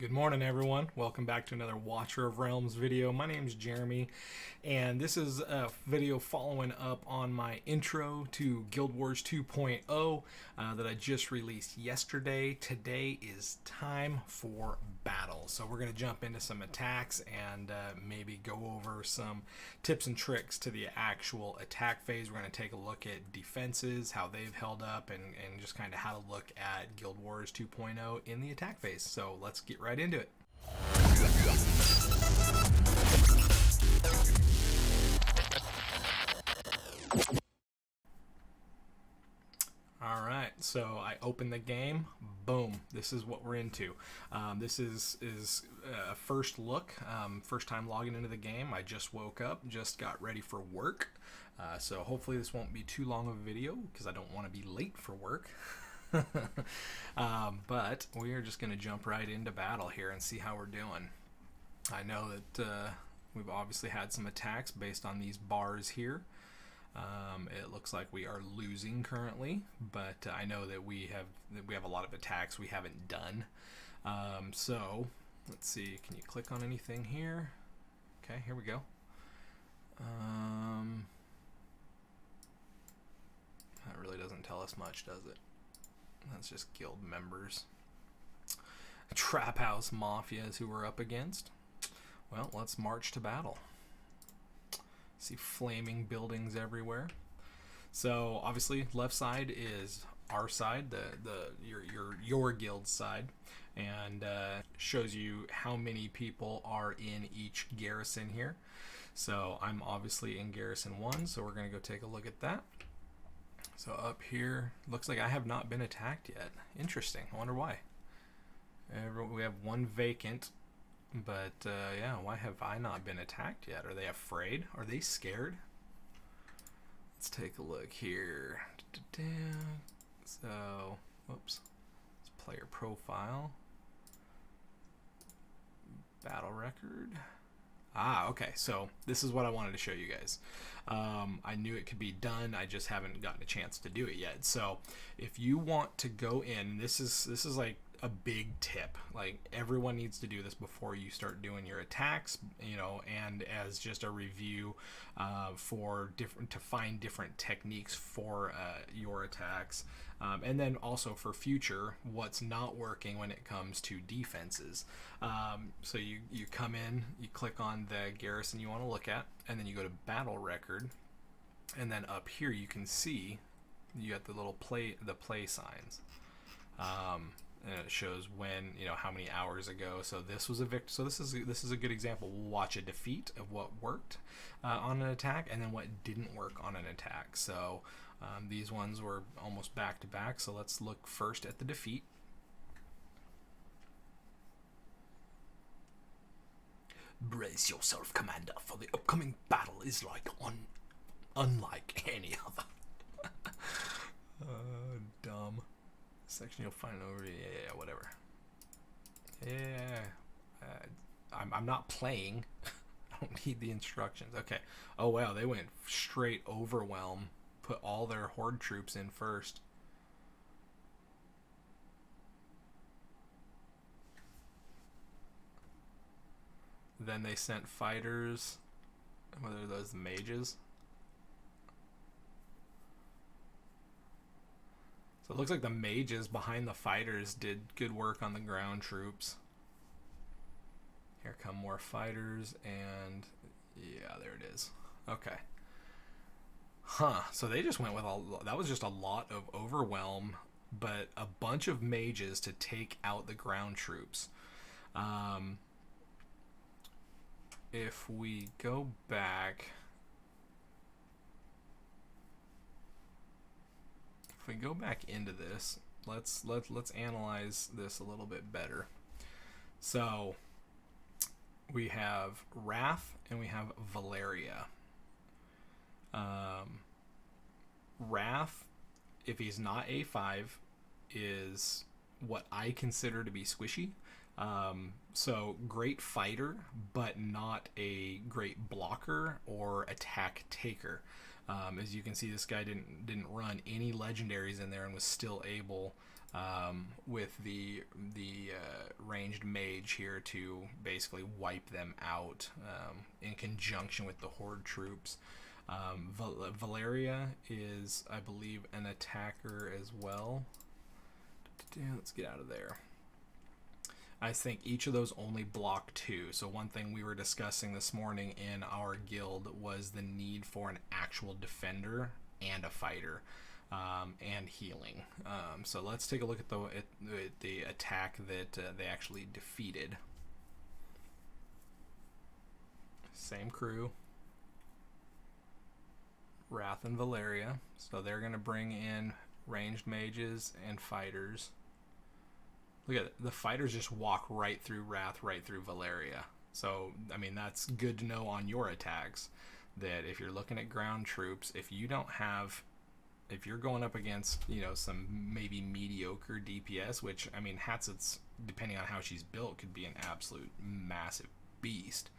Good morning, everyone. Welcome back to another Watcher of Realms video. My name's Jeremy, and this is a video following up on my intro to Guild Wars 2.0 that I just released yesterday. Today is time for battle. So we're going to jump into some attacks and maybe go over some tips and tricks to the actual attack phase. We're going to take a look at defenses, how they've held up, and just kind of how to look at Guild Wars 2.0 in the attack phase. So let's get right into it. Alright, so I open the game, boom, this is what we're into. This is a first look, first time logging into the game. I just woke up, just got ready for work, so hopefully this won't be too long of a video because I don't want to be late for work. But we are just going to jump right into battle here and see how we're doing. I know that we've obviously had some attacks based on these bars here. It looks like we are losing currently, but I know that we have a lot of attacks we haven't done. So let's see. Can you click on anything here? Okay, here we go. That really doesn't tell us much, does it? That's just guild members. Trap House Mafias who we're up against. Well, let's march to battle. See flaming buildings everywhere. So obviously left side is our side, your guild side, and shows you how many people are in each garrison here. So I'm obviously in garrison 1, so we're gonna go take a look at that. So up here, looks like I have not been attacked yet. Interesting. I wonder why. We have one vacant, but yeah, why have I not been attacked yet? Are they afraid? Are they scared? Let's take a look here. So, whoops. It's player profile. Battle record. Ah, okay, so this is what I wanted to show you guys. I knew it could be done, I just haven't gotten a chance to do it yet. So if you want to go in, this is like a big tip. Like, everyone needs to do this before you start doing your attacks, you know, and as just a review to find different techniques for your attacks, and then also for future what's not working when it comes to defenses. So you come in, you click on the garrison you want to look at, and then you go to battle record, and then up here you can see you got the little play signs. And it shows when, you know, how many hours ago. So this was a victory. So this is a good example. We'll watch a defeat of what worked on an attack, and then what didn't work on an attack. So these ones were almost back to back. So let's look first at the defeat. Brace yourself, Commander, for the upcoming battle is unlike any other. Dumb. Section you'll find over. Yeah, whatever. Yeah, I'm not playing. I don't need the instructions. Okay. Oh wow, they went straight overwhelm. Put all their horde troops in first. Then they sent fighters. What are those, mages? So it looks like the mages behind the fighters did good work on the ground troops. Here come more fighters, and yeah, there it is. Okay. Huh, so they just went with that was just a lot of overwhelm, but a bunch of mages to take out the ground troops. If we go back... If we go back into this, let's analyze this a little bit better. So we have Wrath and we have Valeria. Wrath, if he's not A5, is what I consider to be squishy. So great fighter, but not a great blocker or attack taker. As you can see, this guy didn't run any legendaries in there and was still able with the ranged mage here to basically wipe them out in conjunction with the horde troops. Valeria is, I believe, an attacker as well. Let's get out of there. I think each of those only block 2. So one thing we were discussing this morning in our guild was the need for an actual defender and a fighter, and healing. So let's take a look at the attack that they actually defeated. Same crew. Wrath and Valeria. So they're going to bring in ranged mages and fighters. Look at it. The fighters just walk right through Wrath, right through Valeria. So, I mean, that's good to know on your attacks, that if you're looking at ground troops, if you're going up against, some maybe mediocre DPS, which, I mean, Hatset's, depending on how she's built, could be an absolute massive beast.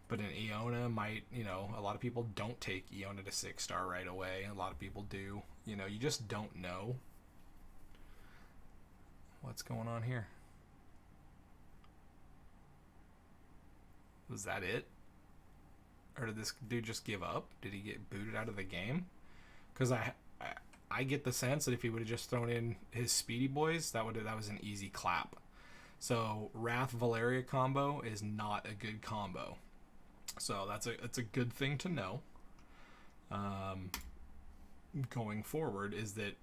But an Iona might, a lot of people don't take Iona to 6-star right away. A lot of people do. You just don't know. What's going on here? Was that it? Or did this dude just give up? Did he get booted out of the game? Because I get the sense that if he would have just thrown in his speedy boys, that was an easy clap. So Wrath Valeria combo is not a good combo. So that's a good thing to know. Going forward is that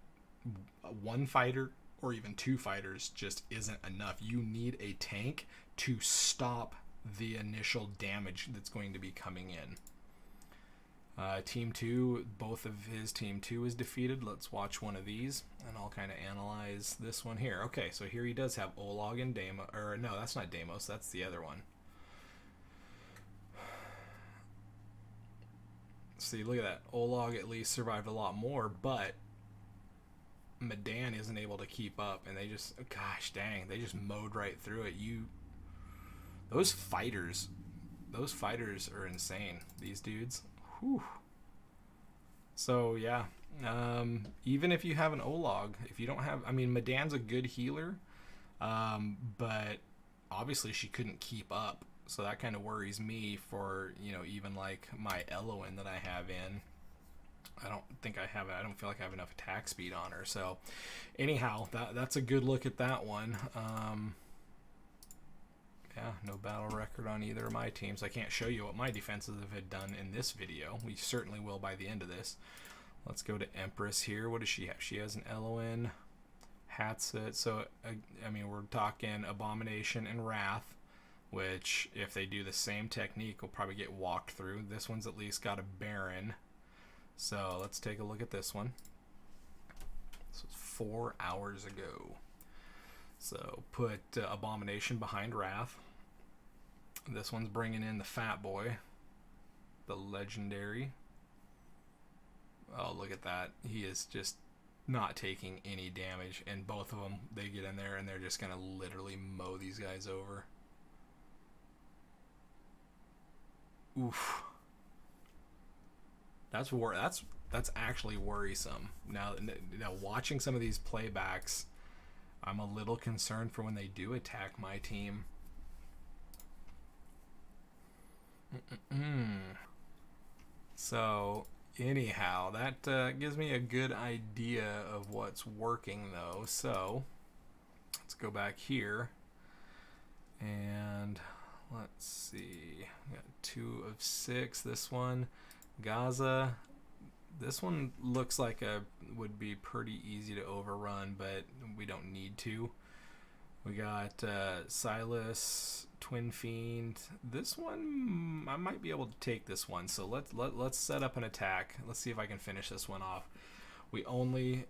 one fighter or even 2 fighters just isn't enough. You need a tank to stop the initial damage that's going to be coming in. Team 2, both of his Team 2 is defeated. Let's watch one of these, and I'll kind of analyze this one here. Okay, so here he does have Olag and Deimos. Or no, that's not Deimos. That's the other one. See, look at that. Olag at least survived a lot more, but Medan isn't able to keep up, and they just, gosh dang, they just mowed right through it. Those fighters are insane. These dudes. Whew. So yeah, even if you have an Olag, if you don't have, I mean, Medan's a good healer, but obviously she couldn't keep up. So that kind of worries me for, even like my Eloin that I have in. I don't feel like I have enough attack speed on her. So anyhow, that's a good look at that one. Yeah, no battle record on either of my teams. I can't show you what my defenses have done in this video. We certainly will by the end of this. Let's go to Empress here. What does she have? She has an Eloin, Hatset. So, I mean, we're talking Abomination and Wrath, which, if they do the same technique, will probably get walked through. This one's at least got a Baron. So, let's take a look at this one. This was 4 hours ago. So, put Abomination behind Wrath. This one's bringing in the Fat Boy, the Legendary. Oh, look at that. He is just not taking any damage. And both of them, they get in there and they're just going to literally mow these guys over. Oof. That's actually worrisome. Now, watching some of these playbacks, I'm a little concerned for when they do attack my team. So, anyhow, that gives me a good idea of what's working, though. So, let's go back here. And let's see. We got 2 of 6. This one, Gaza. This one looks like would be pretty easy to overrun, but we don't need to. We got Silas, Twin Fiend. This one, I might be able to take this one. So let's set up an attack. Let's see if I can finish this one off.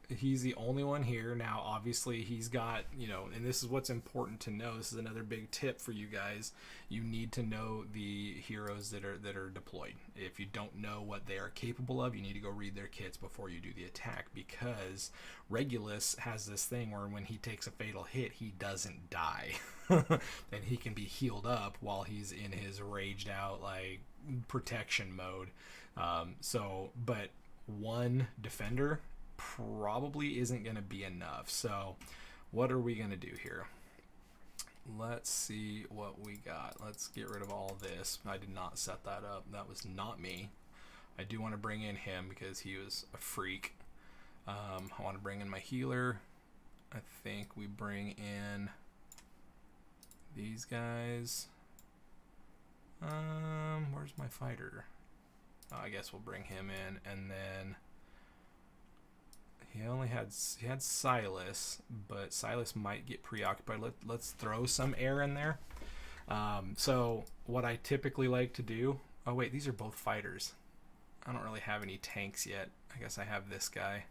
He's the only one here. Now, obviously, he's got, and this is what's important to know. This is another big tip for you guys. You need to know the heroes that are deployed. If you don't know what they are capable of, you need to go read their kits before you do the attack, because Regulus has this thing where when he takes a fatal hit, he doesn't die. And he can be healed up while he's in his raged out, like, protection mode. But one defender probably isn't going to be enough. So what are we going to do here? Let's see what we got. Let's get rid of all this. I did not set that up. That was not me. I do want to bring in him because he was a freak. I want to bring in my healer. I think we bring in these guys. Where's my fighter? Oh, I guess we'll bring him in, and then he had Silas, but Silas might get preoccupied. Let's throw some air in there. So what I typically like to do. Oh wait, these are both fighters. I don't really have any tanks yet. I guess I have this guy,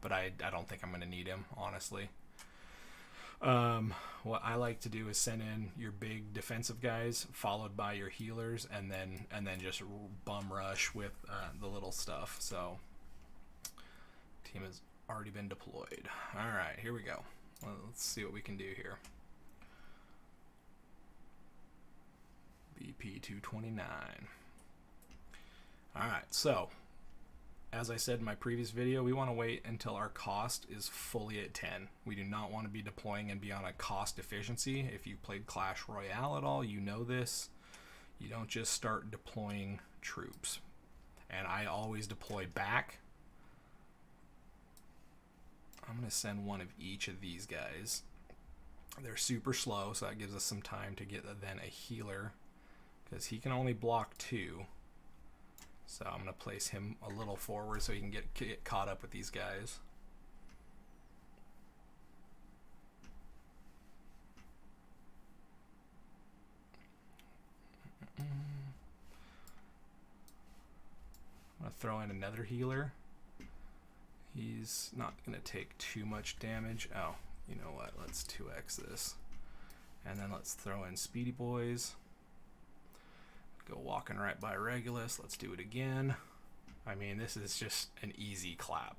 but I don't think I'm gonna need him, honestly. What I like to do is send in your big defensive guys, followed by your healers, and then just bum rush with the little stuff. So team has already been deployed. All right, here we go. Let's see what we can do here. BP 229. All right, so as I said in my previous video, we want to wait until our cost is fully at 10. We do not want to be deploying and be on a cost efficiency. If you played Clash Royale at all, you know this. You don't just start deploying troops. And I always deploy back. I'm going to send one of each of these guys. They're super slow, so that gives us some time to get then a healer, because he can only block 2. So I'm going to place him a little forward so he can get caught up with these guys. I'm going to throw in another healer. He's not going to take too much damage. Oh, you know what? Let's 2x this. And then let's throw in Speedy Boys. Go walking right by Regulus. Let's do it again. I mean, this is just an easy clap.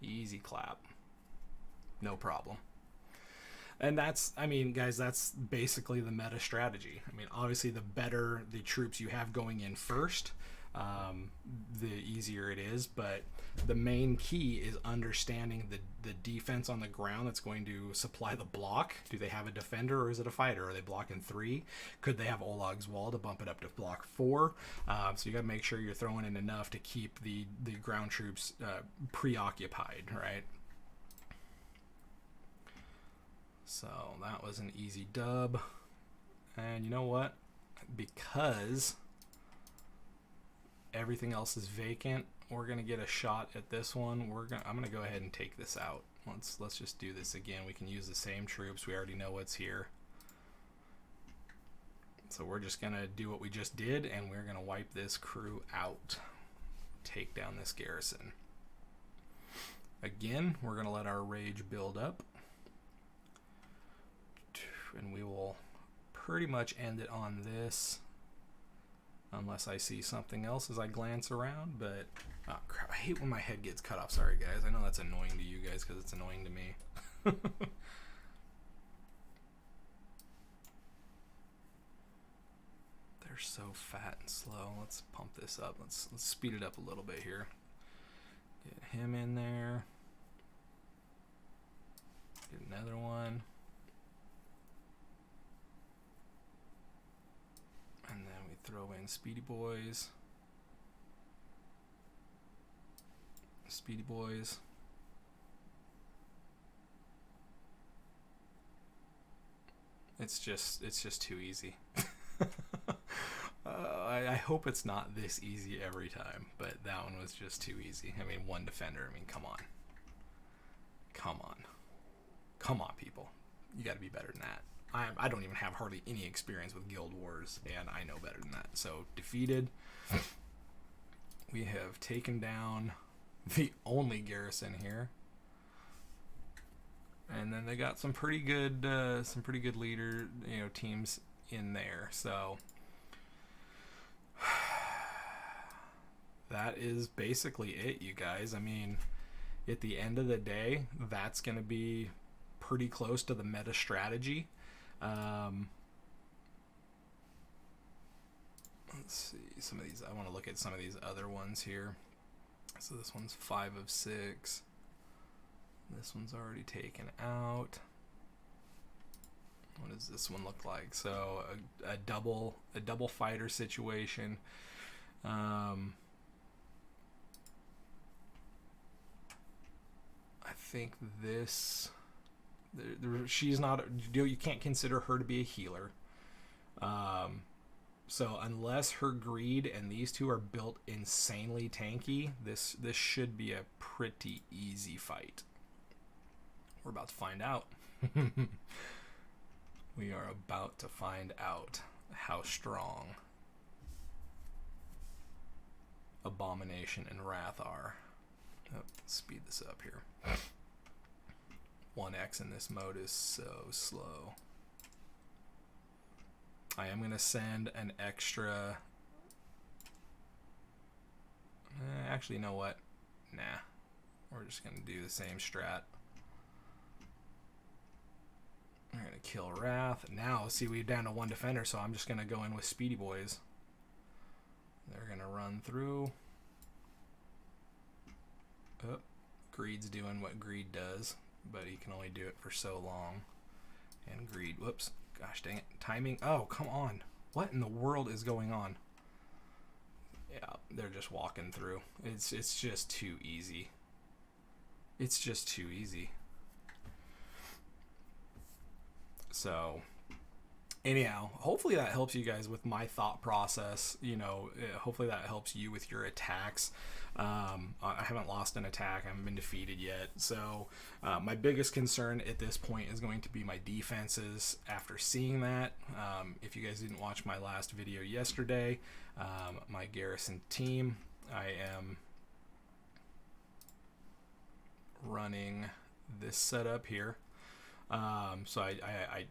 Easy clap. No problem. And that's, I mean, guys, that's basically the meta strategy. I mean, obviously, the better the troops you have going in first, the easier it is. But the main key is understanding the defense on the ground that's going to supply the block. Do they have a defender or is it a fighter? Are they blocking 3? Could they have Olag's Wall to bump it up to block 4? So you got to make sure you're throwing in enough to keep the ground troops preoccupied, right? So that was an easy dub. And you know what? Because everything else is vacant, we're gonna get a shot at this one. I'm gonna go ahead and take this out. Let's just do this again. We can use the same troops. We already know what's here. So we're just gonna do what we just did, and we're gonna wipe this crew out. Take down this garrison. Again, we're gonna let our rage build up. And we will pretty much end it on this, unless I see something else as I glance around. But oh crap, I hate when my head gets cut off. Sorry guys, I know that's annoying to you guys because it's annoying to me. They're so fat and slow. Let's pump this up. Let's speed it up a little bit here. Get him in there. Get another one. And then we throw in Speedy Boys. Speedy Boys. It's just too easy. I hope it's not this easy every time, but that one was just too easy. I mean, one defender. I mean, come on. Come on. Come on, people. You got to be better than that. I don't even have hardly any experience with Guild Wars, and I know better than that. So, defeated. We have taken down the only garrison here. And then they got some pretty good leader, teams in there. So that is basically it, you guys. I mean, at the end of the day, that's going to be pretty close to the meta strategy. Let's see some of these. I want to look at some of these other ones here. So this one's 5 of 6. This one's already taken out. What does this one look like? So a double fighter situation. I think this, she's not, you can't consider her to be a healer. So unless her greed and these two are built insanely tanky, this should be a pretty easy fight. We're about to find out. We are about to find out how strong Abomination and Wrath are. Oh, let's speed this up here. 1x in this mode is so slow. I am going to send an extra... actually, you know what? Nah. We're just going to do the same strat. We're going to kill Wrath. Now, see, we're down to 1 defender, so I'm just going to go in with Speedy Boys. They're going to run through. Oh, Greed's doing what Greed does, but he can only do it for so long. And Greed, whoops. Gosh dang it. Timing. Oh, come on. What in the world is going on? Yeah, they're just walking through. It's just too easy. It's just too easy. So, anyhow, hopefully that helps you guys with my thought process. You know, hopefully that helps you with your attacks. I haven't lost an attack. I haven't been defeated yet. So my biggest concern at this point is going to be my defenses after seeing that. If you guys didn't watch my last video yesterday, my garrison team, I am running this setup here. So I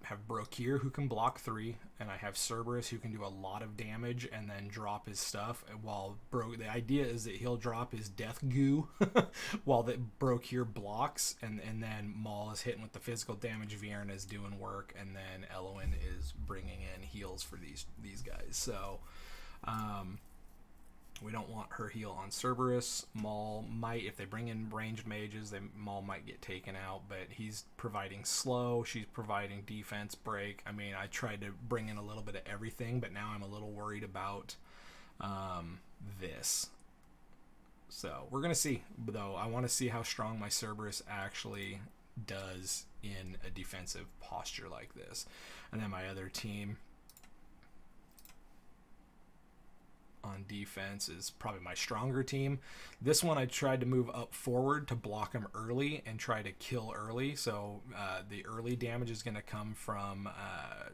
have Brokir who can block 3, and I have Cerberus who can do a lot of damage and then drop his stuff. While the idea is that he'll drop his death goo while the Brokir blocks, and then Maul is hitting with the physical damage. Vierna is doing work, and then Eloin is bringing in heals for these guys. So we don't want her heal on Cerberus. Maul might, if they bring in ranged mages, Maul might get taken out, but he's providing slow. She's providing defense break. I mean, I tried to bring in a little bit of everything, but now I'm a little worried about this. So we're going to see, though. I want to see how strong my Cerberus actually does in a defensive posture like this. And then my other team on defense is probably my stronger team. This one I tried to move up forward to block him early and try to kill early. So the early damage is going to come from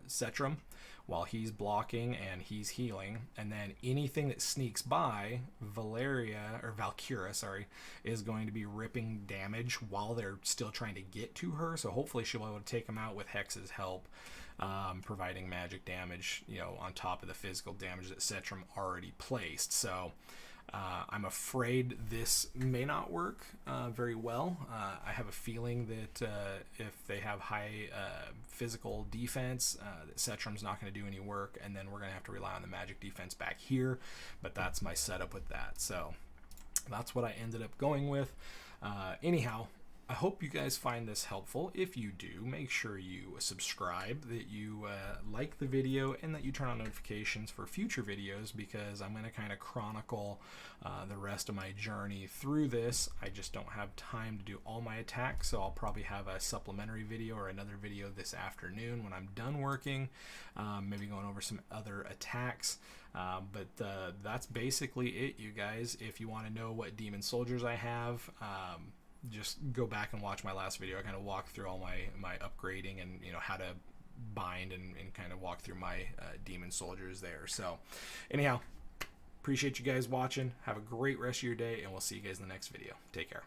Setram while he's blocking and he's healing. And then anything that sneaks by, Valkyra, is going to be ripping damage while they're still trying to get to her. So hopefully she'll be able to take him out with Hex's help. Providing magic damage, you know, on top of the physical damage that Setram already placed. So I'm afraid this may not work very well. I have a feeling that if they have high physical defense, that Setram's not going to do any work, and then we're going to have to rely on the magic defense back here. But that's my setup with that. So that's what I ended up going with. Anyhow, I hope you guys find this helpful. If you do, make sure you subscribe, that you like the video, and that you turn on notifications for future videos, because I'm going to kind of chronicle the rest of my journey through this. I just don't have time to do all my attacks, so I'll probably have a supplementary video or another video this afternoon when I'm done working, maybe going over some other attacks. But that's basically it, you guys. If you want to know what demon soldiers I have, just go back and watch my last video. I kind of walk through all my upgrading and, you know, how to bind and kind of walk through my demon soldiers there. So anyhow, appreciate you guys watching. Have a great rest of your day, and we'll see you guys in the next video. Take care.